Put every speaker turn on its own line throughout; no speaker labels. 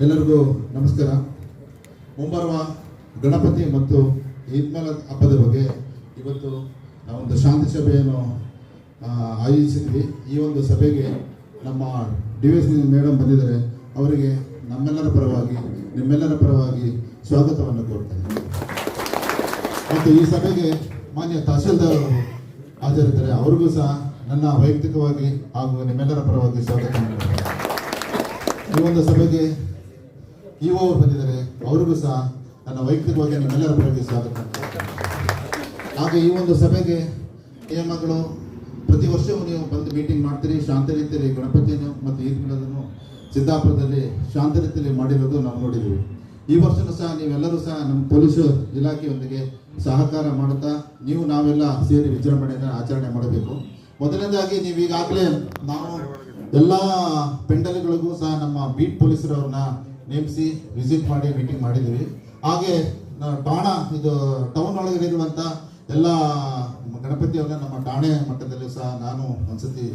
ಎಲ್ಲರಿಗೂ ನಮಸ್ಕಾರ. ಮುಂಬರುವ ಗಣಪತಿ ಮತ್ತು ಈದ್ ಮಿಲಾದ್ ಹಬ್ಬದ ಬಗ್ಗೆ ಇವತ್ತು ನಾವೊಂದು ಶಾಂತಿ ಸಭೆಯನ್ನು ಆಯೋಜಿಸಿದ್ವಿ. ಈ ಒಂದು ಸಭೆಗೆ ನಮ್ಮ DVS ಮೇಡಮ್ ಬಂದಿದ್ದಾರೆ. ಅವರಿಗೆ ನಮ್ಮೆಲ್ಲರ ಪರವಾಗಿ ನಿಮ್ಮೆಲ್ಲರ ಪರವಾಗಿ ಸ್ವಾಗತವನ್ನು ಕೋರ್ತೇನೆ. ಮತ್ತು ಈ ಸಭೆಗೆ ಮಾನ್ಯ ತಹಶೀಲ್ದಾರ್ ಹಾಜರಿದ್ದಾರೆ. ಅವರಿಗೂ ಸಹ ನನ್ನ ವೈಯಕ್ತಿಕವಾಗಿ ಹಾಗೂ ನಿಮ್ಮೆಲ್ಲರ ಪರವಾಗಿ ಸ್ವಾಗತ. ಈ ಒಂದು ಸಭೆಗೆ ಇಒ ಅವರು ಬಂದಿದ್ದಾರೆ. ಅವರಿಗೂ ಸಹ ನನ್ನ ವೈಯಕ್ತಿಕವಾಗಿ ನಿಮ್ಮೆಲ್ಲರ ಪರವಾಗಿ ಸ್ವಾಗತ. ಹಾಗೆ ಈ ಒಂದು ಸಭೆಗೆ ನಿಯಮಗಳು ಪ್ರತಿ ವರ್ಷವೂ ನೀವು ಬಂದು ಮೀಟಿಂಗ್ ಮಾಡ್ತೀರಿ, ಶಾಂತ ರೀತಿಯಲ್ಲಿ ಗಣಪತಿಯನ್ನು ಮತ್ತು ಈದ್ ಮಿಲಾದನ್ನು ಸಿದ್ದಾಪುರದಲ್ಲಿ ಶಾಂತ ರೀತಿಯಲ್ಲಿ ಮಾಡಿರೋದು ನಾವು ನೋಡಿದ್ದೀವಿ. ಈ ವರ್ಷನೂ ಸಹ ನೀವೆಲ್ಲರೂ ಸಹ ನಮ್ಮ ಪೊಲೀಸ್ ಇಲಾಖೆಯೊಂದಿಗೆ ಸಹಕಾರ ಮಾಡುತ್ತಾ ನಾವೆಲ್ಲ ಸೇರಿ ವಿಜೃಂಭಣೆಯಿಂದ ಆಚರಣೆ ಮಾಡಬೇಕು. ಮೊದಲನೇದಾಗಿ ನೀವು ಈಗಾಗಲೇ ನಾವು ಎಲ್ಲ ಪೆಂಡಲ್ಗಳಿಗೂ ಸಹ ನಮ್ಮ ಬೀಟ್ ಪೊಲೀಸರವ್ರನ್ನ ನೇಮಿಸಿ ವಿಸಿಟ್ ಮಾಡಿ ಮೀಟಿಂಗ್ ಮಾಡಿದ್ದೀವಿ. ಹಾಗೆ ಟೌನ್ ಒಳಗಡೆ ಇರುವಂಥ ಎಲ್ಲ ಗಣಪತಿಯವ್ರನ್ನ ನಮ್ಮ ಠಾಣೆ ಮಟ್ಟದಲ್ಲಿ ಸಹ ನಾನು ಒಂದ್ಸತಿ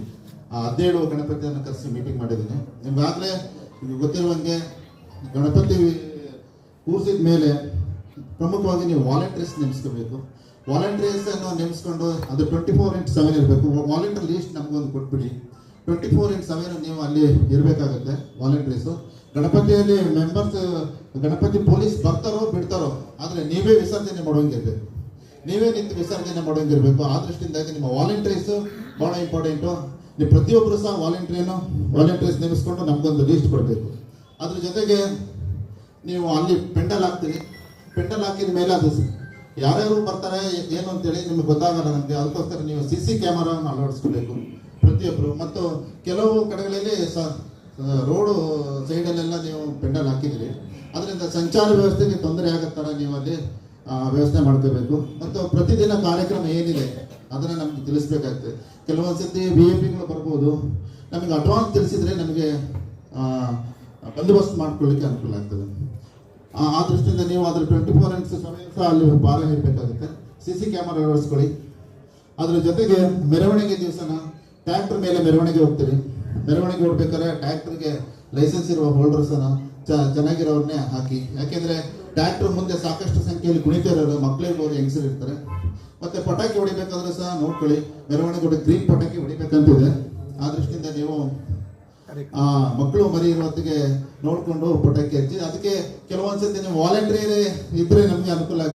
17 ಗಣಪತಿಯನ್ನು ಕರೆಸಿ ಮೀಟಿಂಗ್ ಮಾಡಿದ್ದೀನಿ. ನಿಮ್ಗಾಗಲೇ ಗೊತ್ತಿರುವಂಗೆ ಗಣಪತಿ ಕೂರಿಸಿದ ಮೇಲೆ ಪ್ರಮುಖವಾಗಿ ನೀವು ವಾಲಂಟಿಯರ್ಸ್ ನೇಮಿಸ್ಕೋಬೇಕು. ವಾಲಂಟಿಯರ್ಸ್ ಅನ್ನು ನೇಮಿಸ್ಕೊಂಡು ಅದು 24/7 ಇರಬೇಕು. ವಾಲಂಟಿಯರ್ ಲೀಸ್ಟ್ ನಮಗೊಂದು ಕೊಟ್ಬಿಡಿ. 24/7 ನೀವು ಅಲ್ಲಿ ಇರಬೇಕಾಗುತ್ತೆ ವಾಲಂಟಿಯರ್ಸು. ಗಣಪತಿಯಲ್ಲಿ ಮೆಂಬರ್ಸ್ ಗಣಪತಿ ಪೊಲೀಸ್ ಬರ್ತಾರೋ ಬಿಡ್ತಾರೋ, ಆದರೆ ನೀವೇ ವಿಸರ್ಜನೆ ಮಾಡುವಂಗಿರ್ಬೇಕು, ನೀವೇ ನಿಂತು ವಿಸರ್ಜನೆ ಮಾಡುವಂಗಿರ್ಬೇಕು. ಆ ದೃಷ್ಟಿಯಿಂದಾಗಿ ನಿಮ್ಮ ವಾಲಂಟಿಯರ್ಸು ಭಾಳ ಇಂಪಾರ್ಟೆಂಟು. ನೀವು ಪ್ರತಿಯೊಬ್ಬರು ಸಹ ವಾಲಂಟಿಯರ್ಸ್ ನೇಮಿಸ್ಕೊಂಡು ನಮಗೊಂದು ಲೀಸ್ಟ್ ಕೊಡಬೇಕು. ಅದ್ರ ಜೊತೆಗೆ ನೀವು ಅಲ್ಲಿ ಪೆಂಡಲ್ ಹಾಕ್ತೀರಿ. ಪೆಂಡಲ್ ಹಾಕಿದ ಮೇಲೆ ಅದು ಯಾರ್ಯಾರು ಬರ್ತಾರೆ ಏನು ಅಂತೇಳಿ ನಿಮ್ಗೆ ಗೊತ್ತಾಗಲ್ಲ ನಮಗೆ. ಅದಕ್ಕೋಸ್ಕರ ನೀವು CC ಕ್ಯಾಮರಾವನ್ನು ಅಳವಡಿಸ್ಕೋಬೇಕು ಪ್ರತಿಯೊಬ್ಬರು. ಮತ್ತು ಕೆಲವು ಕಡೆಗಳಲ್ಲಿ ರೋಡು ಸೈಡಲ್ಲೆಲ್ಲ ನೀವು ಪೆಂಡಲ್ ಹಾಕಿದ್ರಿ, ಅದರಿಂದ ಸಂಚಾರ ವ್ಯವಸ್ಥೆಗೆ ತೊಂದರೆ ಆಗೋ ಥರ ನೀವು ಅಲ್ಲಿ ವ್ಯವಸ್ಥೆ ಮಾಡ್ಕೋಬೇಕು. ಮತ್ತು ಪ್ರತಿದಿನ ಕಾರ್ಯಕ್ರಮ ಏನಿದೆ ಅದನ್ನು ನಮ್ಗೆ ತಿಳಿಸ್ಬೇಕಾಗ್ತದೆ. ಕೆಲವೊಂದು ಸತಿ VIP ಬರ್ಬೋದು, ನಮಗೆ ಅಡ್ವಾನ್ಸ್ ತಿಳಿಸಿದ್ರೆ ನಮಗೆ ಬಂದೋಬಸ್ತ್ ಮಾಡ್ಕೊಳ್ಳಿಕ್ಕೆ ಅನುಕೂಲ ಆಗ್ತದೆ. ಆ ದೃಷ್ಟಿಯಿಂದ ನೀವು ಅದ್ರ 24/7 ಅಲ್ಲಿ ಪಾಲ ಇರಬೇಕಾಗುತ್ತೆ. CC ಕ್ಯಾಮರಾ ಅಳವಡಿಸ್ಕೊಳ್ಳಿ. ಅದ್ರ ಜೊತೆಗೆ ಮೆರವಣಿಗೆ ದಿವಸನ ಟ್ರ್ಯಾಕ್ಟರ್ ಮೇಲೆ ಮೆರವಣಿಗೆ ಹೋಗ್ತೀರಿ. ಮೆರವಣಿಗೆ ಹೋಗ್ಬೇಕಾದ್ರೆ ಟ್ರ್ಯಾಕ್ಟರ್ಗೆ ಲೈಸೆನ್ಸ್ ಇರುವ ಹೋಲ್ಡರ್ಸನ್ನು ಚೆನ್ನಾಗಿರೋರನ್ನೇ ಹಾಕಿ. ಯಾಕೆಂದರೆ ಟ್ರ್ಯಾಕ್ಟರ್ ಮುಂದೆ ಸಾಕಷ್ಟು ಸಂಖ್ಯೆಯಲ್ಲಿ ಕುಣಿತಾ ಇರೋರು ಮಕ್ಕಳಿಗೆ ಅವರು ಹೆಂಗಸರು ಇರ್ತಾರೆ. ಮತ್ತು ಪಟಾಕಿ ಹೊಡಿಬೇಕಾದ್ರೆ ಸಹ ನೋಡ್ಕೊಳ್ಳಿ, ಮೆರವಣಿಗೆ ಗ್ರೀನ್ ಪಟಾಕಿ ಹೊಡಿಬೇಕಂತಿದೆ. ಆ ದೃಷ್ಟಿಯಿಂದ ನೀವು ಮಕ್ಕಳು ಮರಿ ಇರೋತ್ತಿಗೆ ನೋಡಿಕೊಂಡು ಪಟಾಕಿ ಹಚ್ಚಿ. ಅದಕ್ಕೆ ಕೆಲವೊಂದ್ಸತಿ ನೀವು ವಾಲಂಟಿಯರ್ ಇದ್ರೆ ನಮಗೆ ಅನುಕೂಲ